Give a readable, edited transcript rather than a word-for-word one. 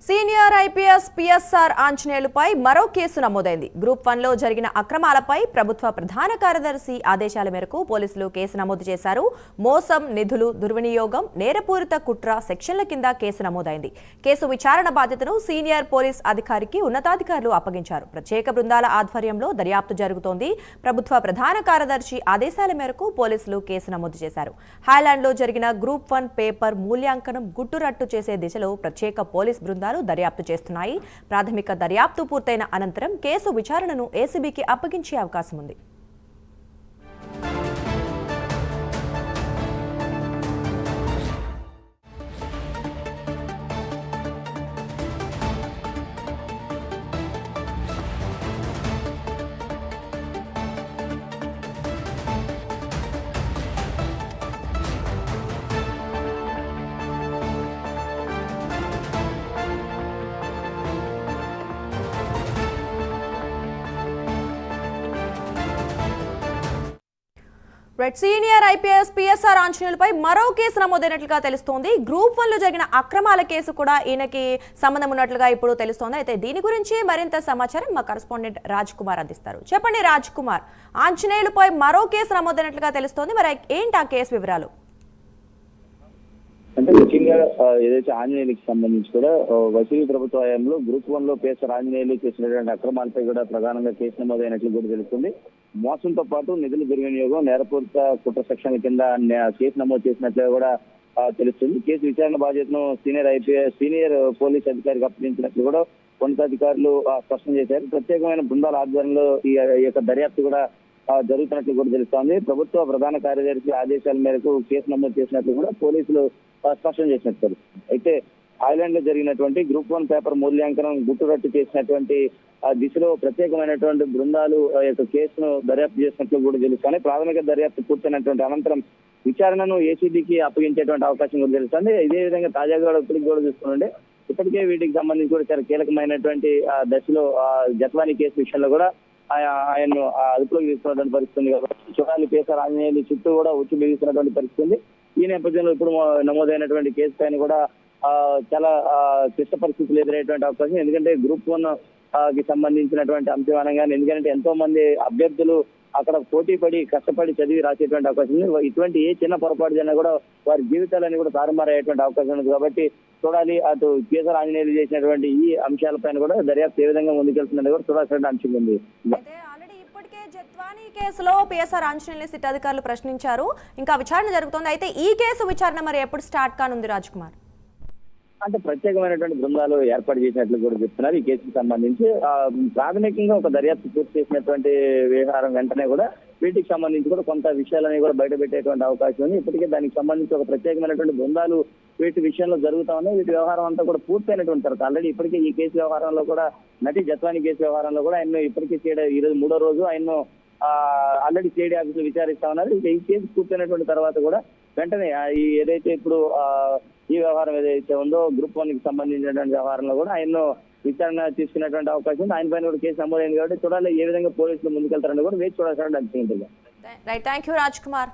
Senior IPS PSR ఆంజనేయులపై మరో case నమోదైంది. Group 1 లో జరిగిన అక్రమాలపై ప్రభుత్వ ప్రధాన కార్యదర్శి ఆదేశాల మేరకు పోలీసులు కేసు నమోదు చేశారు. మోసం, నిధులు దుర్వినియోగం, నేరపూరిత కుట్ర సెక్షన్ల కింద కేసు నమోదైంది. కేసు విచారణ బాధ్యతను సీనియర్ పోలీస్ అధికారికి ఉన్నతాధికారులు అప్పగించారు. ప్రత్యేక బృందాల ఆధ్వర్యంలో దర్యాప్తు జరుగుతోంది. ప్రభుత్వ ప్రధాన కార్యదర్శి ఆదేశాల మేరకు పోలీసులు కేసు నమోదు చేశారు. హైలాండ్లో జరిగిన గ్రూప్ 1 పేపర్ మూల్యాంకనం గుట్టురట్టు చేసే దిశలో ప్రత్యేక పోలీస్ బృందాలు దర్యాప్తు చేస్తున్నాయి. ప్రాథమిక దర్యాప్తు పూర్తయిన అనంతరం కేసు విచారణను ఏసీబీకి అప్పగించే అవకాశం ఉంది. సీనియర్ ఐపీఎస్ పిఎస్ఆర్ ఆంజనేయులపై మరో కేసు నమోదైనట్లుగా తెలుస్తోంది. గ్రూప్ 1 లో జరిగిన అక్రమాల కేసు కూడా ఈయనకి సంబంధం ఉన్నట్లుగా ఇప్పుడు తెలుస్తోంది. అయితే దీని గురించి మరింత సమాచారం మా కరెస్పాండెంట్ రాజ్ కుమార్ అందిస్తారు. చెప్పండి రాజ్ కుమార్, ఆంజనేయులపై మరో కేసు నమోదైనట్లుగా తెలుస్తోంది. మరి ఏంటి ఆ కేసు వివరాలు? అంటే ముఖ్యంగా ఏదైతే ఆంజనేయులకి సంబంధించి కూడా వైసీపీ ప్రభుత్వ హయాంలో గ్రూప్ 1 లో పిఎస్ఆర్ ఆంజనేయులు చేసినటువంటి అక్రమాలపై కూడా ప్రధానంగా కేసు నమోదైనట్లు కూడా తెలుస్తుంది. మోసంతో పాటు నిధుల దుర్వినియోగం, నేరపూరిత కుట్ర సెక్షన్ల కింద కేసు నమోదు చేసినట్లుగా కూడా తెలుస్తుంది. కేసు విచారణ బాధ్యతను సీనియర్ పోలీస్ అధికారికి అప్పగించినట్లు కూడా ఉన్నతాధికారులు స్పష్టం చేశారు. ప్రత్యేకమైన బృందాల ఆధ్వర్యంలో ఈ యొక్క దర్యాప్తు కూడా జరుగుతున్నట్లు కూడా తెలుస్తోంది. ప్రభుత్వ ప్రధాన కార్యదర్శి ఆదేశాల మేరకు కేసు నమోదు చేసినట్లు కూడా పోలీసులు స్పష్టం చేసినట్టు. అయితే ఐలాండ్ లో జరిగినటువంటి గ్రూప్ 1 పేపర్ మూల్యాంకనం గుట్టురట్టు చేసినటువంటి దిశలో ప్రత్యేకమైనటువంటి బృందాలు యొక్క కేసును దర్యాప్తు చేసినట్లు కూడా తెలుస్తుంది. ప్రాథమిక దర్యాప్తు పూర్తయినటువంటి అనంతరం విచారణను ఏసీబీకి అప్పగించేటువంటి అవకాశం కూడా తెలుస్తుంది. ఇదే విధంగా తాజాగా ఇప్పటికి కూడా చూస్తుండే ఇప్పటికే వీటికి సంబంధించి కూడా చాలా కీలకమైనటువంటి దశలో జత్వానీ కేసు విషయంలో కూడా ఆయన్ను అదుపులోకి తీసుకున్నటువంటి పరిస్థితుంది. కాబట్టి చూడాలి, పిఎస్ఆర్ ఆంజనేయులు చుట్టూ కూడా ఉచ్చు బిగిస్తున్నటువంటి పరిస్థితుంది. ఈ నేపథ్యంలో ఇప్పుడు నమోదైనటువంటి కేసు పైన కూడా చాలా క్లిష్ట పరిస్థితులు ఎదురయ్యేటువంటి అవకాశం. ఎందుకంటే గ్రూప్ 1 కి సంబంధించినటువంటి అంశం అనగానే, ఎందుకంటే ఎంతో మంది అభ్యర్థులు అక్కడ పోటీ పడి కష్టపడి చదివి రాసేటువంటి అవకాశం ఉంది. ఇటువంటి ఏ చిన్న పొరపాటు జరిగినా కూడా వారి జీవితాలన్నీ కూడా తారుమారయ్యేటువంటి అవకాశం ఉంది. కాబట్టి చూడాలి, అటు పిఎస్ఆర్ ఆంజనేయులు చేసినటువంటి ఈ అంశాలపైన కూడా దర్యాప్తు ఏ విధంగా ముందుకెళ్తుందని కూడా చూడాల్సిన అంశం ఉంది. జత్వానీ కేసులో పిఎస్ఆర్ ఆంజనేయులు సిట్ అధికారులు ప్రశ్నించారు. ఇంకా విచారణ జరుగుతోంది. అయితే ఈ కేసు విచారణ మరి ఎప్పుడు స్టార్ట్ కానుంది రాజ్ కుమార్? అంటే ప్రత్యేకమైనటువంటి బృందాలు ఏర్పాటు చేసినట్లు కూడా చెప్తున్నారు. ఈ కేసుకు సంబంధించి ప్రాథమికంగా ఒక దర్యాప్తు పూర్తి చేసినటువంటి వ్యవహారం వెంటనే కూడా వీటికి సంబంధించి కూడా కొంత విషయాలని కూడా బయట పెట్టేటువంటి అవకాశం ఉంది. ఇప్పటికే దానికి సంబంధించి ఒక ప్రత్యేకమైనటువంటి బృందాలు వీటి విషయంలో జరుగుతా ఉన్నాయి. వీటి వ్యవహారం అంతా కూడా పూర్తయినటువంటి తర్వాత ఆల్రెడీ ఇప్పటికే ఈ కేసు వ్యవహారంలో కూడా నటి జత్వానీ కేసు వ్యవహారంలో కూడా ఆయన ఇప్పటికే ఈరోజు 3వ రోజు ఆయన ఆల్రెడీ సిఐడి ఆఫీసులో విచారిస్తా ఉన్నారు. ఈ కేసు పూర్తయినటువంటి తర్వాత కూడా వెంటనే ఏదైతే ఇప్పుడు ఈ వ్యవహారం ఏదైతే ఉందో గ్రూప్ 1 కి సంబంధించినటువంటి వ్యవహారంలో కూడా ఆయన విచారణ తీసుకునేటువంటి అవకాశం ఉంది. ఆయన పైన కూడా కేసు నమోదైంది. కాబట్టి చూడాలి ఏ విధంగా పోలీసులు ముందుకెళ్తారని కూడా వేచి చూడాల్సిన అంశం ఉంటుంది. Right, thank you Raj Kumar.